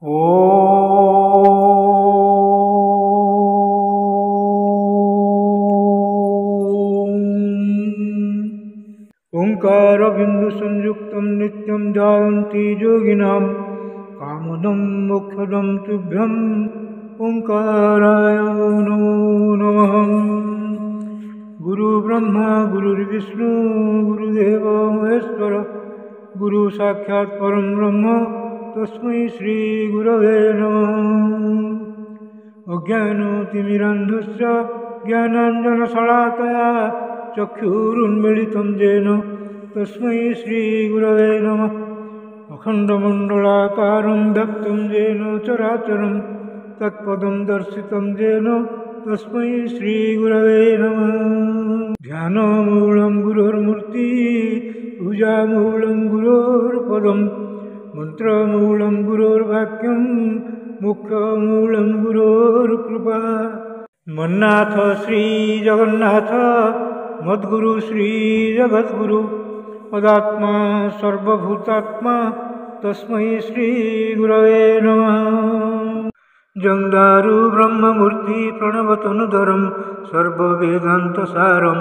ओंकारबिंदुसंयुक्तं नित्यं ध्यायन्ति योगिनां कामदं मोक्षदं तुभ्यं ओंकाराय नमो नमः। गुरुब्रह्मा गुरुर्विष्णु गुरुदेवो महेश्वर गुरु साक्षात् परं ब्रह्म तस्मै श्री गुरवे नमः। अज्ञानतिमिरान्धस्य ज्ञानाञ्जनशलाकया चक्षुरुन्मीलितं येन तस्मै श्रीगुरवे नमः। अखण्डमण्डलाकारं व्याप्तं येन चराचरं तत्पदं दर्शितं येन तस्मै श्रीगुरवे नमः। ध्यानमूलं गुरोर्मूर्ति पूजामूलं गुरोर्पदं मन्त्रमूलं गुरोर्वाक्यं मोक्षमूलं गुरोर्कृपा। मन्नाथ श्री जगन्नाथ मद्गुरु श्री जगद्गुरु मदात्मा सर्वभूतात्मा तस्मै श्री गुरवे नमः। जंदारु ब्रह्ममूर्ति प्रणवतनुधरं सर्ववेदान्तसारं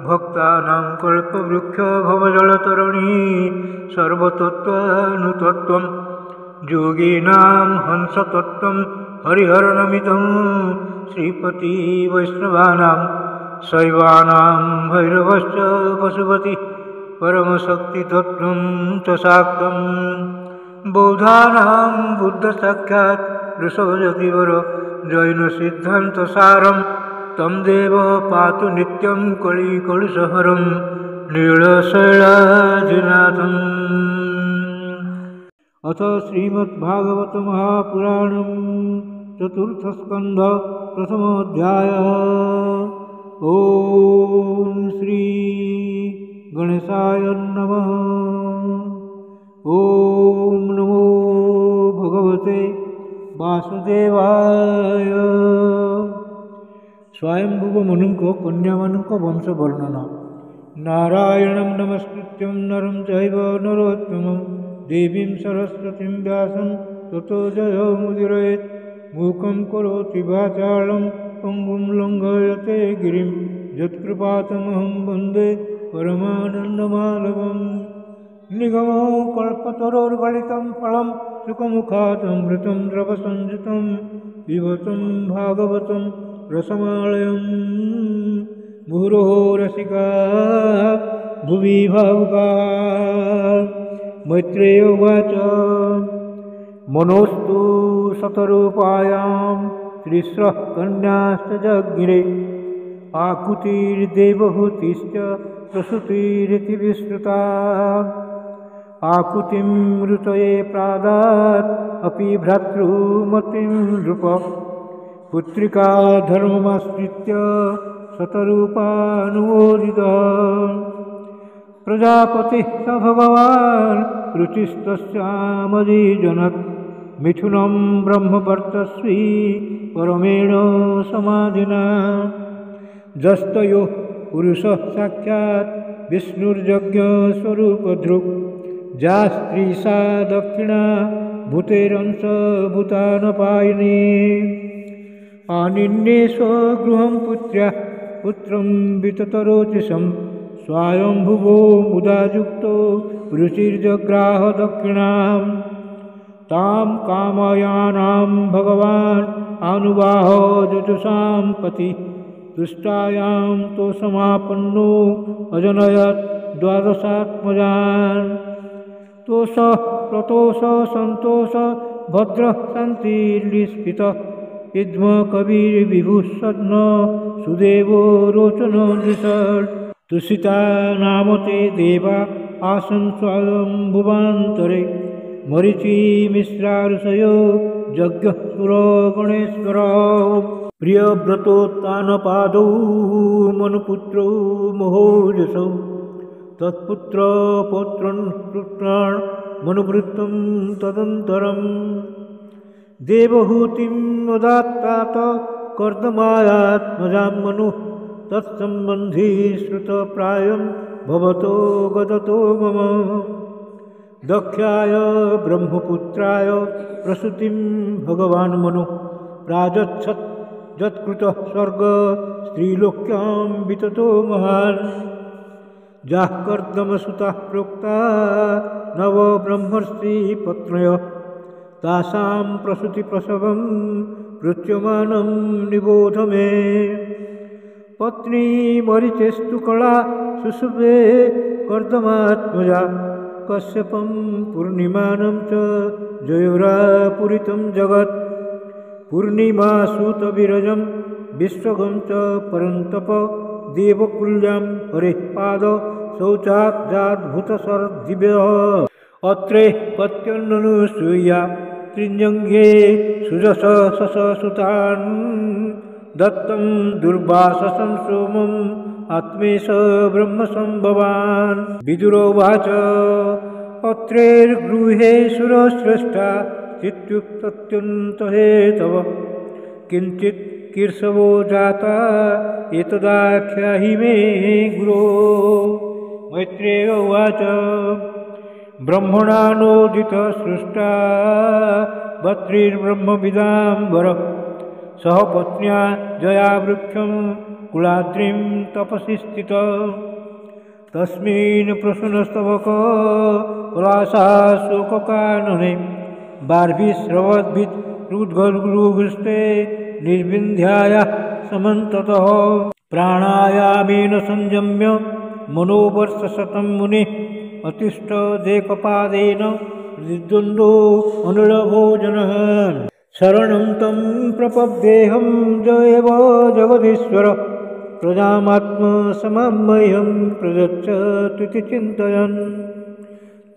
भक्तानां कल्पवृक्ष भवजलतरणी सर्वतत्त्वानुतत्त्वं योगिनां हंसतत्त्वं हरिहरनमितं श्रीपति वैष्णवानां शैवानां भैरवश्च पशुपति परमशक्तितत्त्वं च शाक्तं बौद्धानां बुद्धसाक्षात् ऋषभजतिवर जैनसिद्धान्तसारं तं देव पातु नित्यं कलिकलुषहरं नीलशैलाजिनाथम्। अथ श्रीमद्भागवत महापुराणं चतुर्थस्कन्ध प्रथमोऽध्यायः। ओम श्री गणेशाय नमः। ओम नमो भगवते वासुदेवाय। स्वयंभुव मनुंको कन्यामानुंको वंश वर्णना। नारायणं नमस्कृत्यं नरं चैव नरोत्तमं देवीं सरस्वतीं व्यासं ततो जयमुदीरयेत्। मूकं करोति वाचालं पंगुं लङ्घयते गिरिं यत्कृपातमहं वन्दे परमानन्दमाधवम्। निगमो कल्पतरोर्गलितं फलं सुखमुखादमृतं द्रवसंयुतं पिबतं भागवतं रसमालयम्। मुहुरहो रसिका भुवि भावुकाः। मैत्रेय उवाच मनोस्तु शतरूपायां त्रिस्रः कन्याश्च जज्ञिरे आकुतिर्देवहूतिश्च प्रसूतिरिति विश्रुता। आकुतिं ऋतये प्रादात् अपि भ्रातृमतिं नृप पुत्रिका धर्ममाश्रित्य शतरूपानुमोदितः। प्रजापतिः स भगवान् रुचिस्तस्यामधिजनत् मिथुनं ब्रह्मवर्चस्वी परमेण समाधिना। जस्तयो पुरुषः साक्षात् विष्णुर्यज्ञस्वरूपधृक् जा स्त्री सा दक्षिणा भूतेरंश भूतानपायिनी। आनिन्ये स्वगृहं पुत्र्याः पुत्रं विततरोचिषं स्वयंभुवो मुदायुक्तो रुचिर्जग्राह दक्षिणां। तां कामयानां भगवान् आनुवाह जजुषां पति तुष्टायां तो समापन्नो अजनयत् द्वादशात्मजान्। तोष प्रतोष सन्तोष भद्रः शान्तिर्लिस्फितः इद्म कविर्विभुषद्न सुदेवो रोचनो दृशत्। तुषिता नाम ते देवा आसन् स्वयंभुवान्तरे मरीचि मिश्रा ऋषयो यज्ञः सुरगणेश्वरः। प्रियव्रतोत्तानपादौ मनुपुत्रौ महोजसौ तत्पुत्र पौत्रन् पुत्रान् मनुवृत्तं तदन्तरम्। देवहूतिं वदात्तात कर्दमायात्मजां मनुः तत्सम्बन्धी श्रुतप्रायं भवतो गदतो मम। दक्षाय ब्रह्मपुत्राय प्रसूतिं भगवान् मनु प्राजच्छत् यत्कृतः स्वर्ग स्त्रीलोक्यां विततो महान् जाःकर्दमसुतः प्रोक्ता नव ब्रह्मर्षि पत्न्य तासां प्रसूतिप्रसवं पृच्यमानं निबोध मे पत्नी मरीचेस्तु कला शुशुभे कर्दमात्मजा कश्यपं पूर्णिमानं च जयोरापुरितं जगत् पूर्णिमासूतविरजं विश्वगं च परन्तप देवकुल्यां हरेः पाद शौचाद्जाद्भूतसर्दिव्यः अत्रे पत्यन्ननुसूया त्रिजङ्घे सुजस सससुतान् दत्तं दुर्वाससं सोमम् आत्मेश ब्रह्मसंभवान् विदुरोवाच अत्रेर्गृहे सुरश्रेष्ठा चित्युक्तत्यन्तहेतव किञ्चित् कीर्षवो जाता एतदाख्याहि मे गुरो मैत्रेय उवाच ब्रह्मणा नोदितसृष्टा भर्तृर्ब्रह्मविदाम्बर सह पत्न्या जयावृक्षं कुलाद्रिं तपसि स्थितः तस्मिन् प्रसूनस्तवक कलासा शोककानने बार्भिस्रवद्भित् रुद्गरुघृष्टे निर्विन्ध्यायाः समन्ततः प्राणायामेन संयम्य मनोवर्षशतं मुनिः अतिष्ठदेकपादेन द्वन्द्वो अनिलभोजनः शरणं तं प्रपद्येऽहं जयेव जगदीश्वर प्रजामात्मसमं मह्यं प्रयच्छतीति चिन्तयन्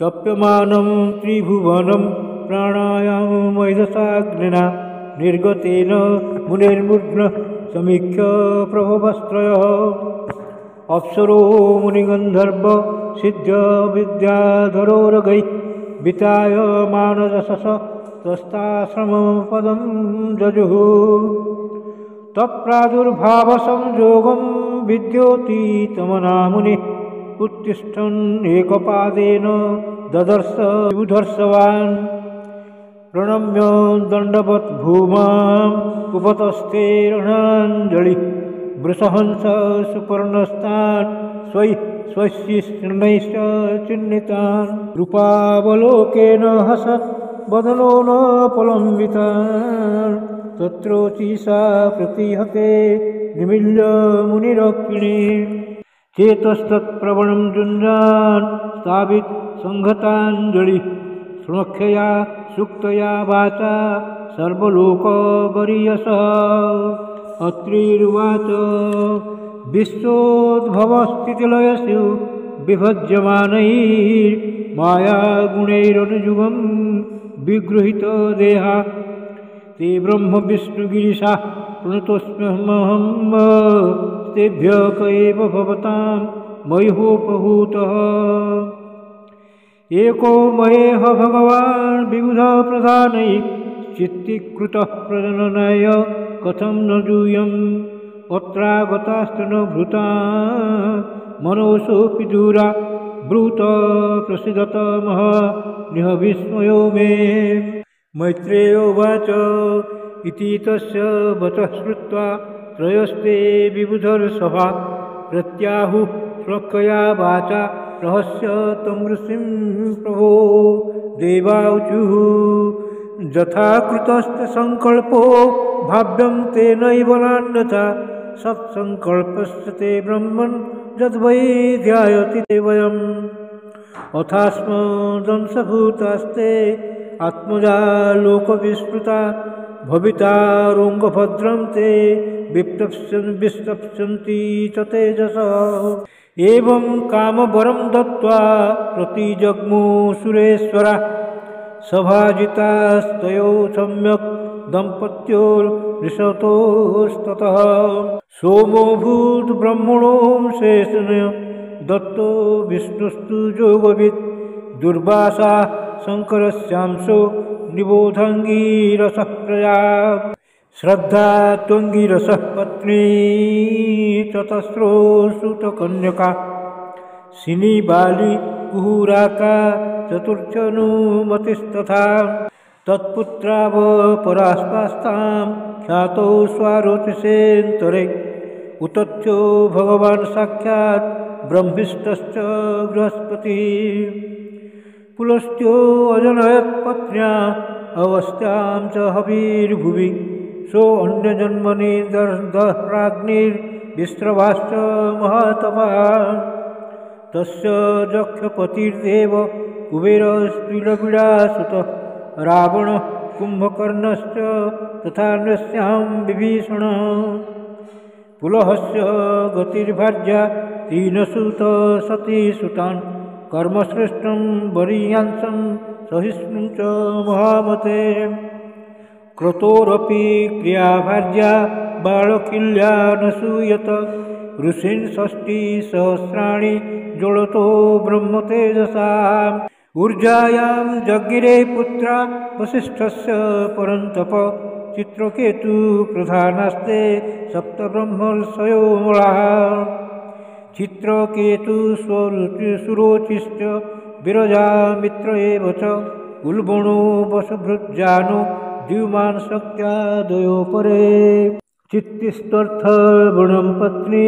तप्यमानं त्रिभुवनं प्राणायाममैधसाग्निना निर्गतेन मुनिर्मुग्नः समीक्ष्य प्रभवस्त्रयः अप्सरो मुनिगन्धर्व सिद्ध विद्याधरोरगैः विताय मानसस तस्ताश्रमपदं जजुः तत्प्रादुर्भावसंयोगं विद्योतीतमना मुनिः उत्तिष्ठन् एकपादेन ददर्श विबुधर्षवान् प्रणम्य दण्डवत् भूमाम् उपतस्थे रणाञ्जलिः वृषहंस सुपर्णस्तान् स्वैश्चिह्नैश्च चिह्नितान् रूपावलोकेन हसत् वदनो न प्रलम्बितान् तत्रोचिषा प्रतिहते निमील्य मुनिरक्षिणी चेतस्तत्प्रवणं जुञ्जान् स्थापित संहताञ्जलिः श्रुणक्षया सुक्तया वाचा सर्वलोकगरीयसः अत्रिरुवाच विश्वोद्भवस्थितिलयसु विभज्यमानैर्मायागुणैरनुयुगं विगृहीतदेहा ते ब्रह्मविष्णुगिरिशा प्रणतोऽस्म्यहं तेभ्यः क एव भवतां मह्योपहूतः एको महेह भगवान् विबुधप्रधानैः चित्तीकृतः प्रजननाय कथं न जूयम् अत्रागतास्तनभृता मनोऽसोऽपि दूरा ब्रूत प्रसीदतमः निह विस्मयो मे मैत्रेयो उवाच इति तस्य वचः श्रुत्वा त्रयस्ते विबुधर्सभा प्रत्याहुः श्लोकया वाचा रहस्य तं ऋषिं प्रभो देवाऊचुः यथा कृतस्तसङ्कल्पो भाव्यं तेनैव नान्यथा सत्सङ्कल्पस्य ते ब्रह्मन् यद्वै ध्यायति ते वयम् अथास्मदंशभूतास्ते आत्मजा लोकविस्मृता भवितारोङ्गभद्रं ते विस्तप्स्यन्ति च तेजसा एवं कामवरं दत्त्वा प्रतिजग्मु सुरेश्वरा सभाजितास्तयो सम्यक् दम्पत्योर्निशतोस्ततः सोमोऽभूत् ब्रह्मणोऽंशेषेण दत्तो विष्णुस्तु योगवित् दुर्वासा शङ्करस्यांशो निबोधाङ्गीरसः प्रजा श्रद्धा त्वङ्गिरसः पत्नी चतस्रो सुतकन्यका सिनीबाली कुहुराका चतुर्थनुमतिस्तथा तत्पुत्रावपरास्पास्तां ख्यातौ स्वारोचिषेऽन्तरे उतथ्यो भगवान् साक्षात् ब्रह्मिष्ठश्च बृहस्पतिः पुलस्त्यो अजनयत्पत्न्या अवस्थां च हविर्भुवि सोऽन्यजन्मनि दह्राग्निर्विस्रवाश्च महातपः तस्य जक्षपतिर्देव कुबेरस्त्रिलबिडासुतः रावणः कुम्भकर्णश्च तथा नृस्यां विभीषणः पुलहस्य गतिर्भार्या तीनसुत सतीसुतान् कर्मश्रेष्ठं वरीयांसं सहिष्णुं च महामते क्रतोरपि क्रियाभार्या बालकिल्या न सूयत ऋषीन् षष्टिसहस्राणि ज्वलतो ब्रह्मतेजसा ऊर्जायां जज्ञिरे पुत्रा वसिष्ठस्य परन्तप चित्रकेतु प्रधानास्ते सप्तब्रह्मर्षयो मलाः चित्रकेतु सुरोचिश्च विरजा मित्र एव च उल्बणो वसुभृजानो द्युमान् शक्त्यादयो परे चित्तिस्तर्थगुणं पत्नी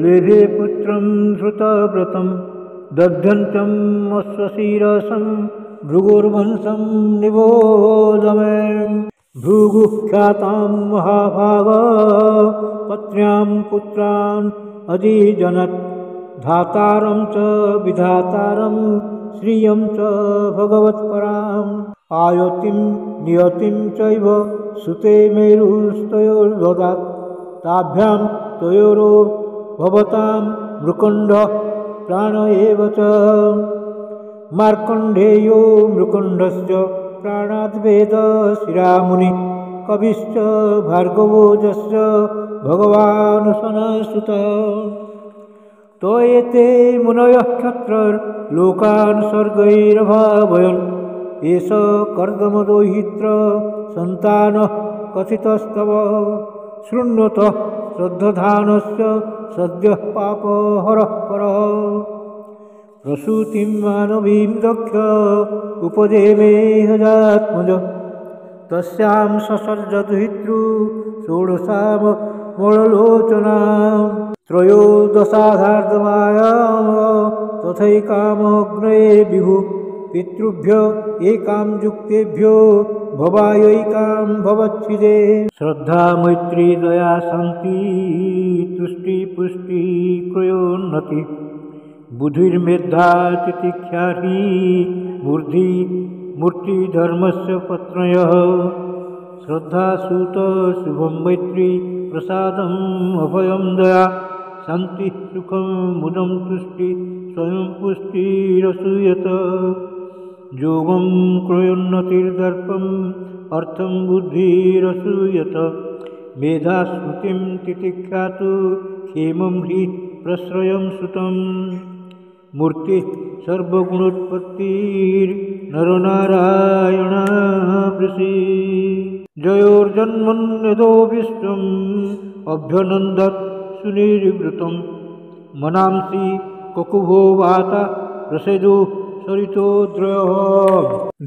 लेभे पुत्रं श्रुतव्रतं दध्यन्तम् अश्वशिरसं भृगुर्वंशं निबोधमे भृगुख्यातां महाभाग पत्न्यां पुत्रान् अजीजनत् धातारं च विधातारं श्रियं च भगवत्पराम् आयतिं नियतिं चैव सुते मेरुस्तयोर्ददात् ताभ्यां तयोरो भवतां मृकण्डः प्राण एव च मार्कण्डेयो मृकण्डस्य प्राणाद्वेद शिरामुनि कविश्च भार्गवोजस्य भगवान् सनसुतः तो एते मुनयः क्षत्रलोकान् स्वर्गैरभावयन् एष कर्दमदोहित्र सन्तानः कथितस्तव शृण्वतः श्रद्धधानस्य सद्यः पापहरः परः प्रसूतिं मानवीं दक्ष उपजेमे हजात्मज तस्यां ससर्जदुहितृ षोडशामलोचनां त्रयोदशाधार्धमायां तथैकामग्नये विभुः पितृभ्य एकां युक्तेभ्यो भवायैकां भवच्छिदे श्रद्धा मैत्री दया शान्ति तुष्टि पुष्टि क्रयोन्नति बुद्धिर्मेधा तितिक्षा मूर्तिधर्मस्य पत्न्यः श्रद्धा सूत शुभं मैत्री प्रसादम् अभयं दया शान्ति सुखं मुदं तुष्टि स्वयं पुष्टिरसूयत योगं क्रयोन्नतिर्दर्पम् अर्थं बुद्धिरसूयत मेधा श्रुतिं तितिक्षा तु क्षेमं हि प्रश्रयं सुतम् मूर्ति सर्वगुणोत्पत्तिर्नरनारायणावृषि जयोर्जन्मन्यदो विश्वम् अभ्यनन्दत् सुनिर्वृतं मनांसि ककुभो वाता प्रसेदु सरितोद्रयः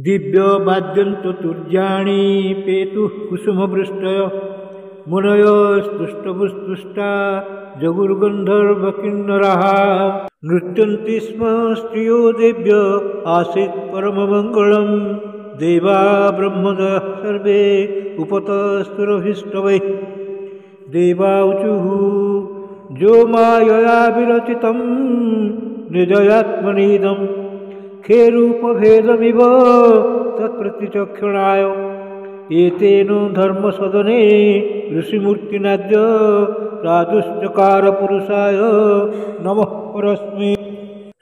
दिव्यवाद्यन्ततुर्याणि पेतुः कुसुमवृष्टय मुनयस्तुष्टभुस्तुष्टा जगुर्गन्धर्वकिन्नराः नृत्यन्ति स्म स्त्रियो देव्य आसीत् परममङ्गलं देवा ब्रह्मदः सर्वे उपतस्तुरभिष्टवैः देवाऊचुः जो मायया विरचितं निजयात्मनीदं खेरूपभेदमिव तत्प्रतिचक्षणाय एतेन धर्मसदने ऋषिमूर्तिनाद्य प्रादुश्चकारपुरुषाय नमः परस्मै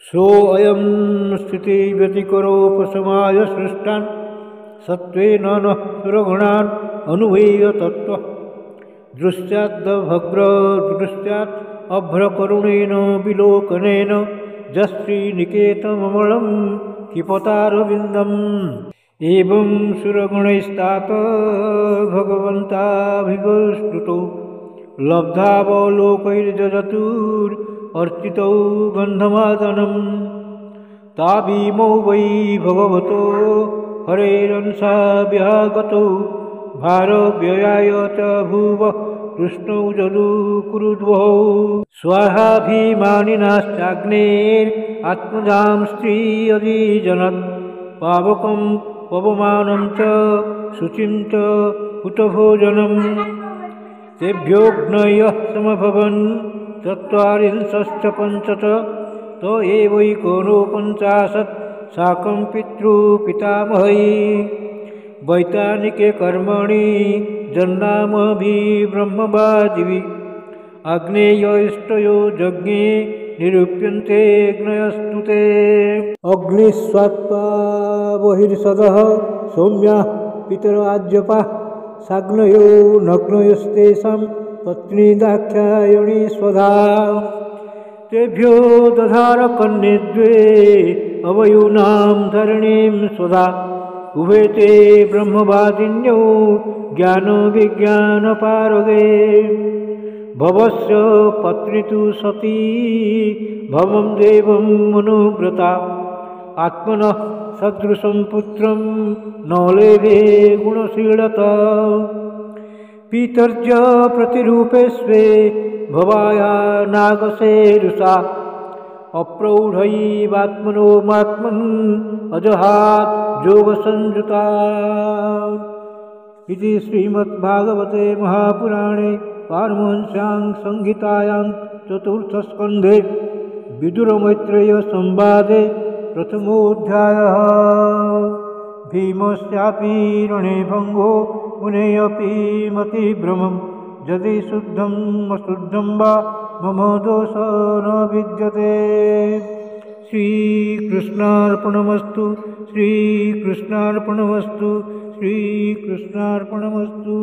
सोऽयं स्थितिव्यतिकरोपशमाय सृष्टान् सत्त्वेन नः सुरगुणान् अनुभूय तत्त्वः दृश्यात् अभ्रकरुणेन विलोकनेन जश्रीनिकेतममलं किपतारविन्दम् एवं सुरगुणैस्तात भगवन्ताभिगस्तुतो लब्धावलोकैर्जजतुर्र्चितौ गन्धमादनं ताभीमो वै भगवतो हरेरंसाभ्यागतौ भारव्ययाय च भुव कृष्णौ जदुकुरुद्वौ स्वाहाभिमानिनाश्चाग्नेरात्मजां स्त्री अजीजनत् पावकं पवमानं च शुचिं च हुतभोजनम् तेभ्योऽग्नयः समभवन् चत्वारिंशश्च पञ्च च त एवैकोनोपञ्चाशत् साकं पितृपितामहै वैतानिके कर्मणि जन्नामभिब्रह्मवादिवि आग्नेयष्टयो यज्ञे निरूप्यन्ते अग्नयस्तु ते अग्निस्वात्पा बहिर्सदः सौम्याः पितराज्यपाः साग्नयो नग्नयस्तेषां पत्नी दाक्षायणी स्वधा तेभ्यो दधार कन्ये द्वे अवयूनां धरणीं स्वधा उभे ते ब्रह्मवादिन्यौ ज्ञानविज्ञानपारगे भवस्य पत्नी तु सती भवं देवं मनुव्रता आत्मनः सदृशं पुत्रं न लेभे गुणशीलता पितर्ज प्रतिरूपे स्वे भवाया नागसेरुषा अप्रौढैवात्मनोमात्मन् अजहात् योगसंयुता इति श्रीमद्भागवते महापुराणे पारमहंस्यां संहितायां चतुर्थस्कन्धे विदुरमैत्रेयसंवादे प्रथमोऽध्यायः भीमस्यापि रणे भङ्गो मुनेऽपि मतिभ्रमं यदि शुद्धम् अशुद्धं वा मम दोषो न विद्यते। श्रीकृष्णार्पणमस्तु श्रीकृष्णार्पणमस्तु श्रीकृष्णार्पणमस्तु।